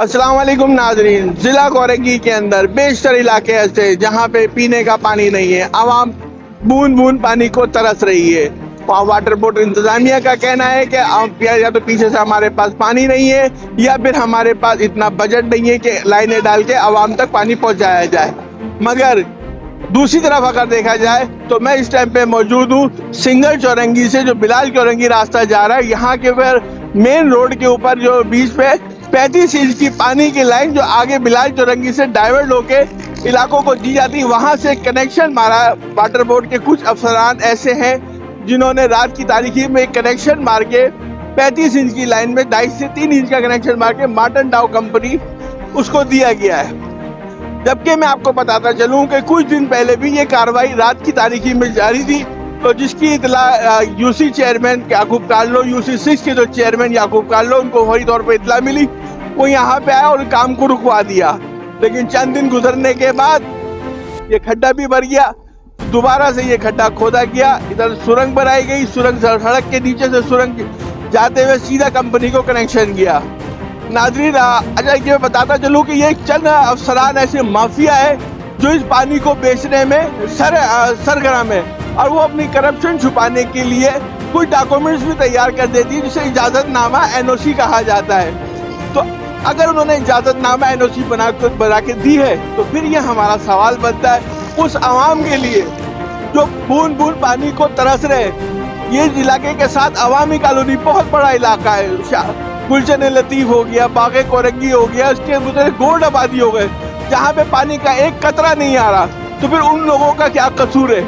अस्सलाम वालेकुम नाजरीन। ज़िला कोरगी के अंदर बेशतर इलाके ऐसे जहाँ पे पीने का पानी नहीं है, आवाम बूंद बूंद पानी को तरस रही है। वहाँ वाटर बोर्ड इंतज़ामिया का कहना है कि आप या तो पीछे से हमारे पास पानी नहीं है या फिर हमारे पास इतना बजट नहीं है कि लाइनें डाल के आवाम तक पानी पहुँचाया जाए। मगर दूसरी तरफ अगर देखा जाए तो मैं इस टाइम पे मौजूद हूँ सिंगल चौरंगी से, जो बिलाल चौरंगी रास्ता जा रहा है। यहाँ के फिर मेन रोड के ऊपर जो बीच पे 35 इंच की पानी की लाइन जो आगे बिलाल चौरंगी से डाइवर्ट होके इलाकों को दी जाती, वहाँ से कनेक्शन मारा। वाटर बोर्ड के कुछ अफसरान ऐसे हैं जिन्होंने रात की तारीखी में कनेक्शन मार के 35 इंच की लाइन में 2.5 से 3 इंच का कनेक्शन मार के मार्टन डाउ कंपनी उसको दिया गया है। जबकि मैं आपको बताता चलूं कि कुछ दिन पहले भी ये कार्रवाई रात की तारीखी में जारी थी, तो जिसकी इतला यूसी चेयरमैन याकूब कार्लो, यूसी 6 के जो चेयरमैन याकूब कार्लो, उनको फौरी तौर पर इतला मिली। वो यहाँ पे आया और काम को रुकवा दिया। लेकिन चंद दिन गुजरने के बाद ये खड्डा भी भर गया, दोबारा से ये खड्डा खोदा गया, इधर सुरंग बनाई गई। सुरंग सड़क के नीचे से सुरंग जाते हुए सीधा कंपनी को कनेक्शन गया। नाजरीन, अच्छा ये बताता चलूँ कि ये चंद अफसरान ऐसे माफिया है जो इस पानी को बेचने में सरगर्म है, और वो अपनी करप्शन छुपाने के लिए कुछ डॉक्यूमेंट्स भी तैयार कर देती है जिसे इजाज़तनामा एनओसी कहा जाता है। तो अगर उन्होंने इजाज़तनामा एनओसी बना के दी है तो फिर ये हमारा सवाल बनता है उस आवाम के लिए जो बूंद बूंद पानी को तरस रहे। ये इलाके के साथ अवामी कॉलोनी बहुत बड़ा इलाका है। गुलशन लतीफ हो गया, बागे कोरंगी हो गया, उसके उधर गोड आबादी हो गए जहाँ पे पानी का एक कतरा नहीं आ रहा। तो फिर उन लोगों का क्या कसूर है?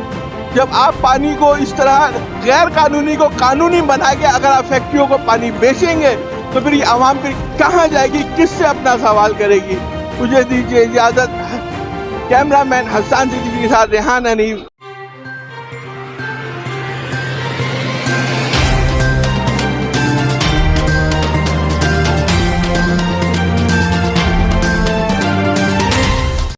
जब आप पानी को इस तरह गैर कानूनी को कानूनी बना के अगर आप फैक्ट्रियों को पानी बेचेंगे तो फिर ये आवाम फिर कहाँ जाएगी, किससे अपना सवाल करेगी? मुझे दीजिए इजाज़त। कैमरामैन हसन सिद्दीकी के साथ रेहान हनीफ।